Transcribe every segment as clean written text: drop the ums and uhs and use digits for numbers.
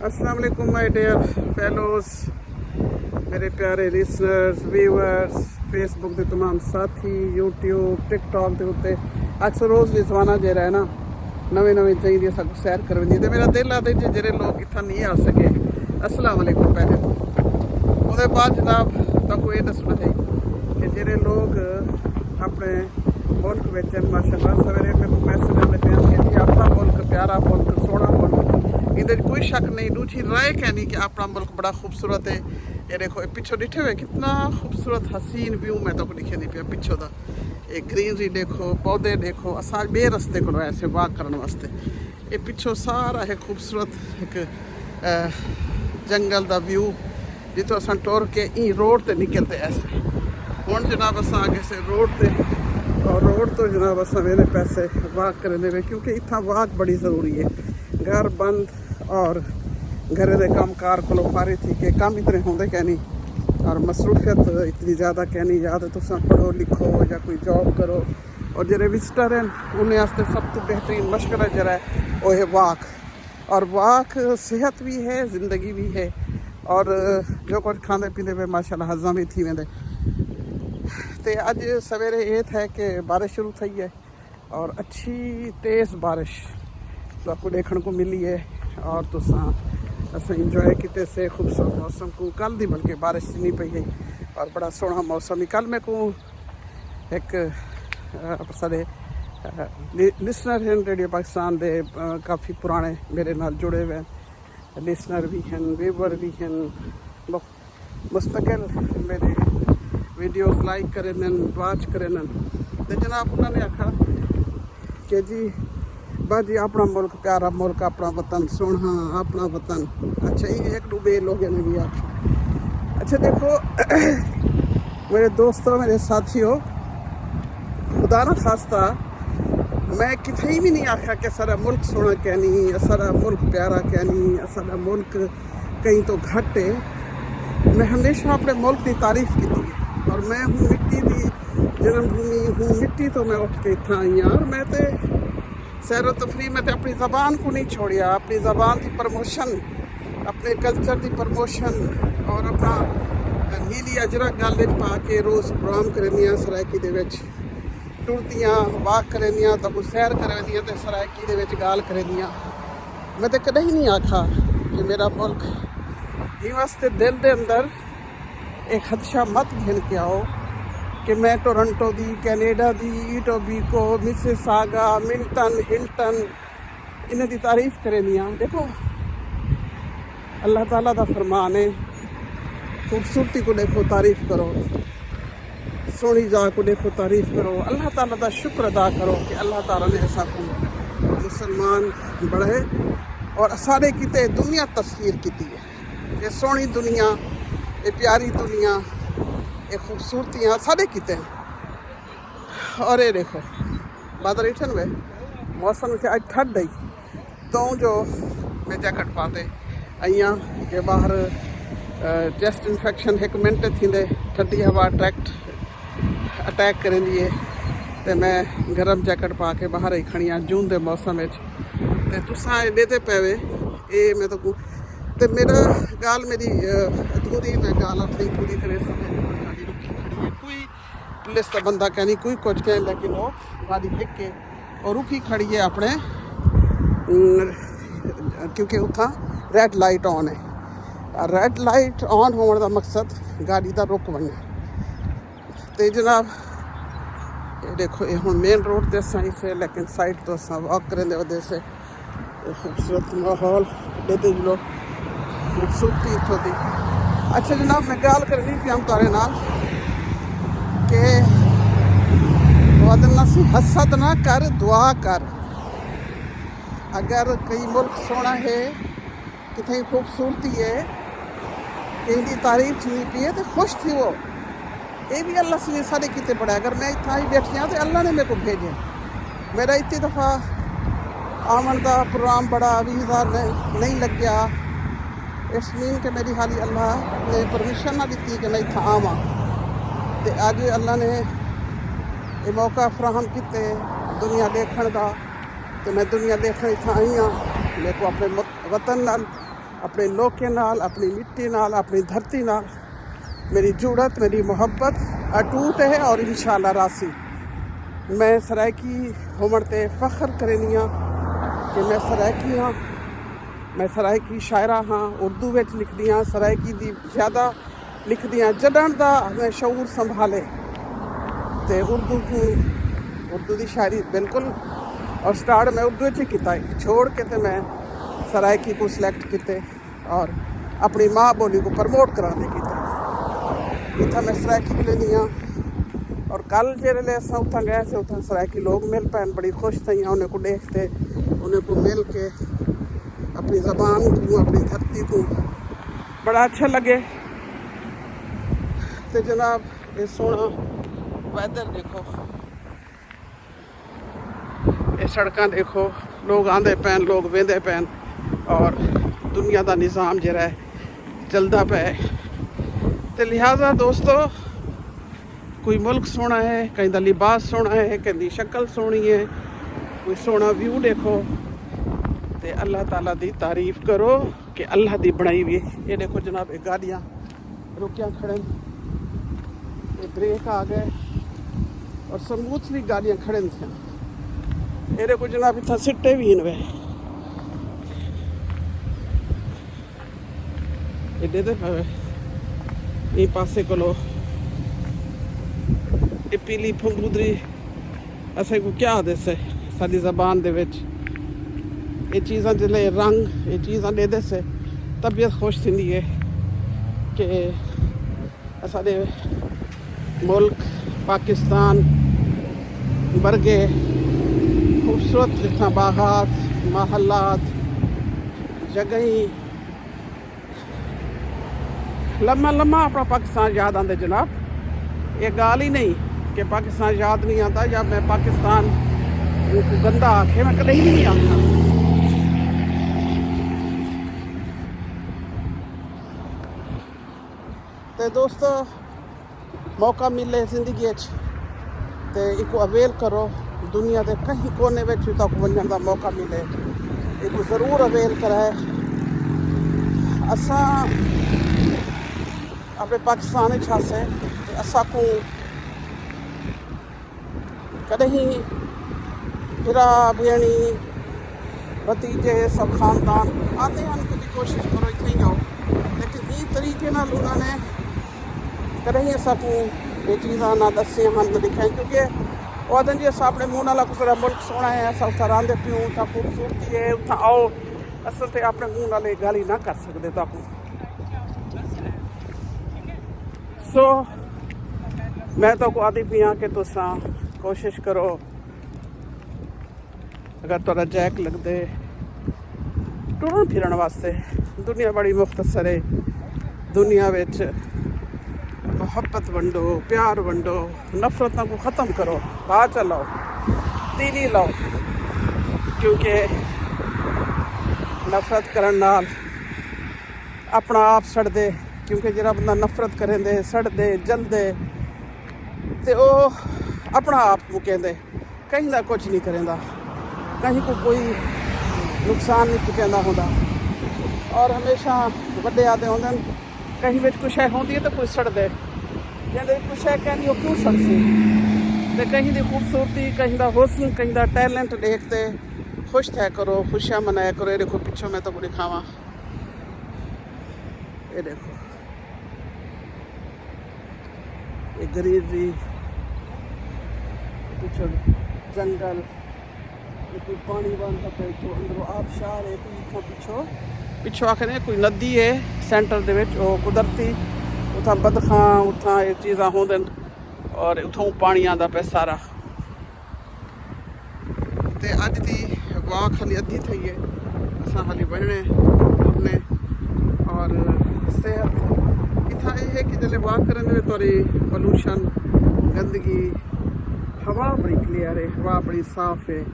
अस्सलाम वालेकुम my dear fellows, मेरे प्यारे लिसनर्स, व्यूअर्स, फेसबुक के तमाम साथी, यूट्यूब, टिकटॉक के उत्ते अक्सर रोज़ रिजवाना जो है ना नवे नवे चाहिए सब सैर करनी। तो मेरा दिल आता है जो लोग इतना नहीं आ सके, अस्सलाम वालेकुम पहले तो उसके बाद जनाब तक ये दसना है कि जोड़े लोग अपने मुल्क में माशाअल्लाह सवेरे मेरे को मैसेज आते हैं कि अपना मुल्क प्यारा मुल्क सोहना मुल्क, इधर कोई शक नहीं। दूसरी राय कहनी कि अपना मुल्क बड़ा खूबसूरत है। ये देखो पिछो डिठे हुए कितना खूबसूरत हसीन व्यू मैं तो दिखे नहीं पाया पिछो का। ये ग्रीनरी देखो, पौधे देखो, असा बे रस्ते को ऐसे वाक करने वास्ते ये पिछो सारा है खूबसूरत एक जंगल का व्यू जितो अस टुर के ई रोड से निकलते ऐसे। हूँ जनाब अस आगे से रोड से और रोड तो जनाब अस मेरे पैसे वाक करें क्योंकि इतना वाक बड़ी ज़रूरी है। घर बंद और घर के काम कार को फारे थी के काम इतने होंगे क्या नहीं और मसरूफियत इतनी ज़्यादा क्या नहीं याद है। तुम पढ़ो लिखो या कोई जॉब करो और जो विजिटर हैं उन्हें वास्ते सब तो बेहतरीन मशगला जरा है वो है वाक। और वाक सेहत भी है, ज़िंदगी भी है और जो कुछ खाते पीते पे माशाल्लाह हज़म भी थी वेंदे। तो अज सवेरे ये था कि बारिश शुरू थी है और अच्छी तेज़ बारिश तो आपको देखने को मिली है और तो अस इंजॉय किते से खूबसूरत मौसम को। कल दी बल्कि बारिश नहीं पई है और बड़ा सोहना मौसम ही। कल मैं को एक सारे लिसनर हैं रेडियो पाकिस्तान दे काफ़ी पुराने मेरे नाल जुड़े हुए लिसनर भी हैं, व्यूवर भी हैं, मुस्तकिल मेरे वीडियोस लाइक करें वाच करें। तो जनाब उन्होंने आखा कि जी बस जी अपना मुल्क प्यारा मुल्क, अपना वतन सोहना अपना वतन। अच्छा ये एक डूबे लोग ने भी आखा। अच्छा देखो मेरे दोस्तों, मेरे साथियों, खुदा ना खास्ता मैं कितने भी नहीं आखा कि सारा मुल्क सोहना क्या नहीं, सारा मुल्क प्यारा क्या नहीं, सारा मुल्क कहीं तो घट है। मैं हमेशा अपने मुल्क की तारीफ की थी और मैं हूँ मिट्टी की जन्मभूमि हूँ, मिट्टी तो मैं उठ के इतना आई हाँ। और मैं तो सैर तफरी में तो अपनी ज़बान को नहीं छोड़िया, अपनी ज़बान की प्रमोशन, अपने कल्चर की प्रमोशन और अपना नीली अजरक गल पा के रोज़ प्रोग्राम करनिया सरायकी दे विच टुरदियाँ वाक करनिया तो कोई सैर करनिया तो सरायकी दे विच गाल करनिया। मैं तो कदे ही नहीं आखा कि मेरा मुल्क ये वास्ते दिल के अंदर एक खदशा मत घिन के आओ कि मैं टोरंटो दी, कैनेडा दी, ईटोबिको, मिसिसागा, मिल्टन, हिल्टन इन्हें दी तारीफ करनिया। देखो अल्लाह ताला दा फरमान है, खूबसूरती को देखो तारीफ करो, सोहनी जा को देखो तारीफ करो, अल्लाह ताला दा शुक्र अदा करो कि अल्लाह ताला ने ऐसा को मुसलमान बढ़े और सारे किते दुनिया तस्वीर की है। ये सोहनी दुनिया, ये प्यारी दुनिया, ये खूबसूरतियाँ सारे किते हैं। और ये देखो बादल इठन वे मौसम से आज ठंड आई तो जो मैं जैकेट पाते आइया के बाहर चेस्ट इन्फेक्शन एक मिनट थी ठंडी हवा अटैक करें दिए तो मैं गर्म जैकेट पा के बाहर ही खड़ी हाँ जून के मौसम तो तुसा देते पैवे ये मैं तो मेरा गाल मेरी अधूरी मैं गाल अपनी पूरी तरह समझ गाड़ी रुकी खड़ी है। कोई पुलिस का बंदा कह नहीं, कोई कुछ कह, लेकिन वो गाड़ी देख के और रुकी खड़ी है अपने क्योंकि उतना रैड लाइट ऑन है। रैड लाइट ऑन होने का मकसद गाड़ी का रुक बनना। तो जनाब ये देखो ये हूँ मेन रोड से असा इसे लेकिन साइड तो अस वॉक करें वजह से खूबसूरत माहौल देते लोग खूबसूरती इतों की। अच्छा जनाब मैं गाल करनी पी हम तारे नाल के वदना सी हसद ना कर दुआ कर। अगर कई मुल्क सोहना है, कितनी खूबसूरती है, कहीं की तारीफ सुनी पी है तो खुश थी वो। ये भी अल्लाह से सारे किते पड़ा। अगर मैं इतना ही बैठी हाँ तो अल्लाह ने मेरे को भेजे। मेरा इतनी दफ़ा आमन का प्रोग्राम बड़ा वीज़ा नहीं लग गया, इस मीन के मेरी हाली अल्लाह ने परमिशन ना दी कि मैं इतना आवा। तो अज अल्लाह ने ये मौका फराहम किते दुनिया देखने का। तो मैं दुनिया देखने इतना आई हाँ, मेरे को अपने वतन नाल अपने लोके नाल, अपनी मिट्टी नाल, अपनी धरती नाल मेरी जुड़त, मेरी मोहब्बत अटूट है और इंशाअल्लाह रासी। मैं सरायकी होमण ते फख्र करनी हाँ कि मैं सरायकी हाँ, मैं सरायकी शायरा हाँ, उर्दू विच लिखदी हाँ, सरायकी दी ज़्यादा लिखदी हाँ। जडण दा मैं शऊर संभाले ते उर्दू दी शायरी बिल्कुल, और स्टार्ट मैं उर्दू च किया है, छोड़ के तो मैं सरायकी को सिलेक्ट किते और अपनी माँ बोली को प्रमोट कराने किया। इतना मैं सरायकी भी लेनी हाँ। और कल जेल्ले अस उत्थां गए से उत्थां सरायकी लोग मिल पैन, बड़ी खुश थी उन्हें को देखते, उन्हें को मिल के अपनी ज़बान को, अपनी धरती को बड़ा अच्छा लगे। तो जनाब ये सोना वेदर देखो, ये सड़कां देखो, लोग आंदे पैन, लोग वेंदे पैन और दुनिया का निज़ाम जरा है चलता पे। तो लिहाजा दोस्तों, कोई मुल्क सोना है, कहीं का लिबास सोना है, कहीं की शक्ल सोनी है, कोई सोना व्यू देखो तो अल्लाह ताला दी तारीफ करो कि अल्लाह दी बनाई हुई। ये देखो जनाब, ये गाड़ियाँ रुकियाँ खड़े, ये ब्रेक आ गए और स्मूथली गाड़ियाँ खड़े थी। ये देखो जनाब, इतना सिट्टे भी इन वे एडे दे पे ये पासे को ये पीली फंगूदरी असें को क्या आदे से साडी ज़बान दे विच ये चीज़ां जिले रंग ये चीज़ां दे से तबीयत खुश थी है कि साडे मुल्क पाकिस्तान वर्गे खूबसूरत इतना बागात, महलात, जगह लम्मा लम्मा अपना पाकिस्तान याद आते जनाब। ये गाल ही नहीं कि पाकिस्तान याद नहीं आता या मैं पाकिस्तान को गंदा आखे, मैं कहीं भी नहीं आखा। तो दोस्तों, मौका मिले जिंदगी तो इसको अवेल करो। दुनिया के कहीं कोने में तक वजन का मौका मिले, इसको ज़रूर अवेल कराए। असा अपने पाकिस्तान छासे असा को कहीं फिरा भेणी भतीजे सब खानदान आते हैं, कभी कोशिश करो इतनी जाओ, लेकिन ये तरीके ना उन्होंने कहीं असा को ये चीज़ा ना दसिया हम ना दिखाई, क्योंकि वह जी अस अपने मुँह नाल कुछ मुल्क सोना है, अस उत्थां रहिंदे पियूं, उत्थां खूबसूरती है, उत्थां आओ, अस तो अपने मुँह नाल गाली ना कर सकते ताकू। सो मैं तो आदि पी हाँ कि तुसा कोशिश करो, अगर तुहाडा जैक लगदे टुरन फिरन वास्ते। दुनिया बड़ी मुख्तसर है, दुनिया विच मोहब्बत वंडो, प्यार वंडो, नफरतों को ख़त्म करो, बाहर चलाओ, तीली लाओ, क्योंकि नफरत करन नाल अपना आप सड़दे। क्योंकि जरा बंदा नफरत करेंदे, सड़दे, जलदे तो वह अपना आप मुकेंदे, कहीं का कुछ नहीं करेंदा, कहीं को कोई नुकसान नहीं पहुँचाता होंदा। और हमेशा बड़े आदे होंदे कहीं में कुछ है होंदी है तो कोई सड़दे, कहते कुछ है कहनी वो क्यों सड़सी। तो कहीं की खूबसूरती, कहीं का हुस्न, कहीं का टैलेंट देखते खुश थे करो, खुशियाँ मनाया करो। ये देखो पिछों मैं तो को दिखावा, ये देखो ये ग्रीनरी, पिछो जंगल, ये कोई पानी बंद पे तो अंदरों आबशार है, कोई पिछो पिछो आखने कोई नदी है सेंटर दे विच, वो कुदरती उतना बदखां उतना ये चीज़ां होंदन और उतों पानी आंदा पे सारा। ते अज दी वाक हाली अद्धी थी है, असां हाली वञणे अपने और सेहत इतना यह है कि जैसे वाक करने में थोड़ी पोल्यूशन, गंदगी, हवा बड़ी क्लियर है, हवा बड़ी साफ है।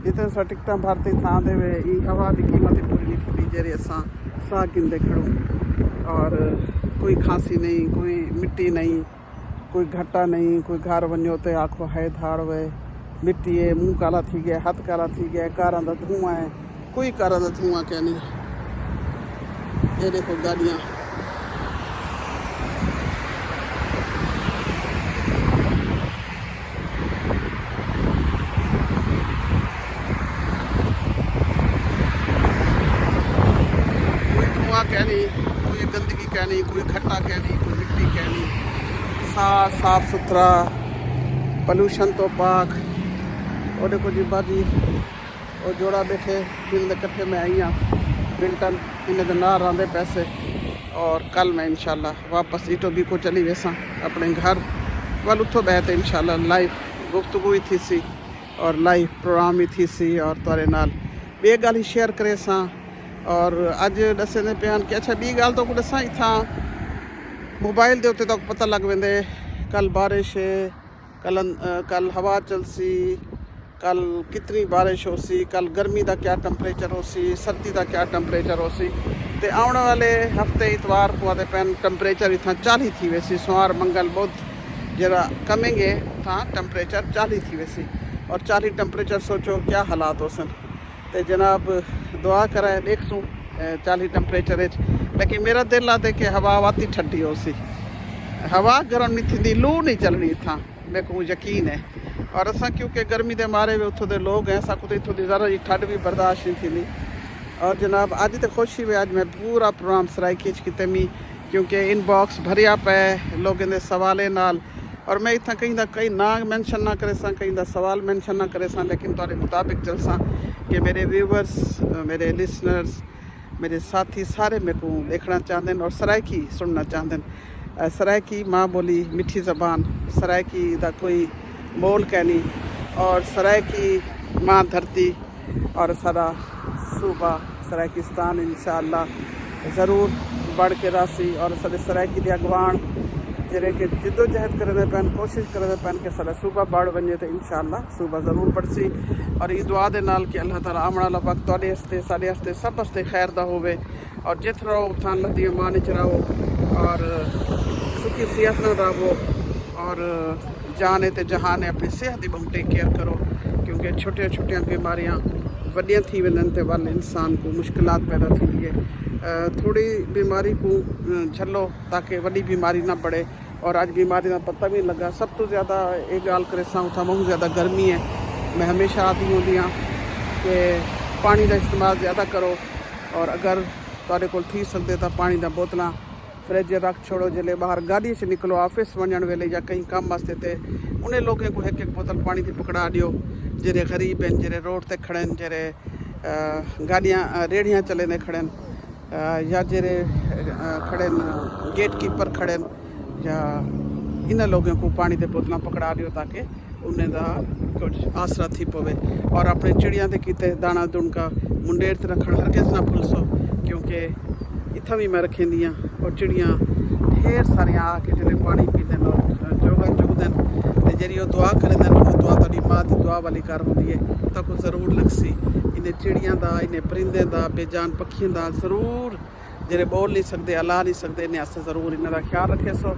जितने अस टिकट भरते थां दे वे हवा की कीमत पूरी नहीं पड़ी जेरे असां साह गिनते खड़ो। और कोई खांसी नहीं, कोई मिट्टी नहीं, कोई घटा नहीं, कोई घर वञो तो आखो है धाड़ वे मिट्टी है, मुँह काला थी गया, हाथ काला थी गया, कारां दा धुआं है, कोई कारां दा धुआं क्या नहीं। ये देखो गाड़ियाँ, कोई धुआं कह नहीं, कोई गंदगी कह नहीं, कोई खट्टा कह नहीं, कोई मिट्टी कह नहीं, साफ सुथरा, पोल्यूशन तो पाक। और देखो जी बाजी और जोड़ा बैठे जिन कट्ठे में आई हाँ बिल्टन इन्हें ना रंदे पैसे। और कल मैं इंशाल्लाह वापस इटोबी को चली वैसा अपने घर वाल उतो बहते इंशाल्लाह लाइव गुफ्तगू ही थी सी और लाइव प्रोग्राम ही थी सी और तुरे नाल बे गाल ही शेयर करे सा। और अज दसे पे कि अच्छा बी गाल तो दसा इतना मोबाइल के उत्ते तो पता लग वेंदे कल बारिश है, कल हवा चलसी, कल कितनी बारिश हो सी, कल गर्मी का क्या टैंपरेचर हो सी, सर्दी का क्या टैंपरेचर हो सी। ते आने वाले हफ्ते इतवार को आते पैन टैंपरेचर इतना 40 थी वैसी, सोमवार मंगल बुध जरा कमेंगे था टैंपरेचर 40 थी वैसी। और 40 टैंपरेचर सोचो क्या हालात हो सन। तो जनाब दुआ कराए देख सूँ 40 टैंपरेचर। लेकिन मेरा दिल आते कि हवा वाती ठंडी हो सी, हवा गर्म नहीं थी, लू नहीं चलनी था, मेरे को यकीन है। और असा क्योंकि गर्मी के मारे भी उतों के लोग हैं, असा इतों की ज़रा जी ठंड भी बर्दाश्त नहीं थी। और जनाब अज तो खुशी हुई, अज मैं पूरा प्रोग्राम सराइकी किते मी क्योंकि इनबॉक्स भरिया पे लोगों के सवालों नाल। और मैं इतना कहीं ना मैंशन ना करे सा, कहीं सवाल मैंशन ना करे सा, लेकिन तुहाडे मुताबिक चल सा कि मेरे व्यूवर्स, मेरे लिसनर्स, मेरे साथी सारे मेरे को देखना चाहते हैं और सराइकी सुनना चाहते हैं। सराइकी माँ बोली मिठी ज़बान, सराइकी का कोई मोल कहनी और सराइकी माँ धरती और सारा सूबा सराइकिस्तान इंशाअल्लाह ज़रूर बढ़ के रासी। और सारे सराइकी के अगवान जरे कि जिद्दोजहद करते पैन, कोशिश करते पैन कि सारा सूबा बढ़ बने तो इंशाअल्लाह सूबा ज़रूर बढ़सी। और ये दुआ दे नाल कि अल्लाह ताला आने वाला वक्त तुहाडे वास्ते साडे वास्ते सब वास्ते खैर दा होवे। और जित रहो उत्थां अल्लाह दी अमान च रहो और सुखी सेहत नाल रहो और जान ते जहान है अपनी सेहत की बहुत टेक केयर करो क्योंकि छोटिया छोटिया बीमारियां वड्डियां थी वञनि ते वाल इंसान को मुश्किलात पैदा थी है। थोड़ी बीमारी को झलो ताकि वड्डी बीमारी ना बढ़े। और अज बीमारी का पता भी नहीं लगा। सब तो ज़्यादा एक गाल करे सा उतना बहुत ज़्यादा गर्मी है। मैं हमेशा आती होंदी हाँ कि पानी का इस्तेमाल ज़्यादा करो और अगर तुहाडे कोल थी सकते तो पानी दा बोतलां फ्रिज रख छोड़ो। जिले बाहर गाड़ी से निकलो ऑफिस वजन वेले या कहीं काम वास्ते थे उन्हें लोगों को एक बोतल पानी की पकड़ा दियो जेरे गरीब हैं, जेरे रोड ते खड़े हैं, जेरे गाड़ियाँ रेड़ियाँ चले ने खड़े या जेरे खड़े गेट कीपर खड़े या इन लोगों को पानी की बोतल पकड़ा दियो ताकि उन्हें दा कुछ आसरा थी पवे। और अपने चिड़िया के किते दाना दुणका मुंडेर ते रखण हर किस ना भुलसो क्योंकि इतना भी मैं रखी दी और चिड़ियाँ ढेर सारिया आके जो पानी पीते और जोगा चुगदन तो जी दुआ करें वो दुआ थोड़ी माँ की दुआ वाली कार होंगी है तो को जरूर लगसी। इन्हें चिड़िया का, इन्हें परिंदे का, बेजान पक्षियों का जरूर जेरे बोल नहीं सकते, अला नहीं सकते, इन्हें आस्ते जरूर इन्हें का ख्याल रखे सो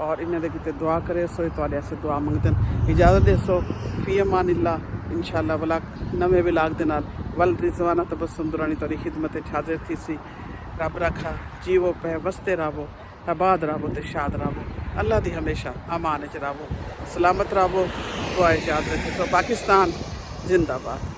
और इन्हें दे किते दुआ करे सो तुहाडे आस्ते दुआ मंगदन। इजाज़त दे सो फी अमानिल्लाह। इंशाअल्लाह वाला नवे विलाग दे नाल वल रिजवाना तबस्सुम दुरानी तुहाडी खिदमत हाजिर थी सी। रब रखा जीवो पे वसते रहो, आबाद रहो तो शाद रहो। अल्लाह दी हमेशा अमान च रहो, सलामत रहो। दुआ याद रखे। तो पाकिस्तान जिंदाबाद।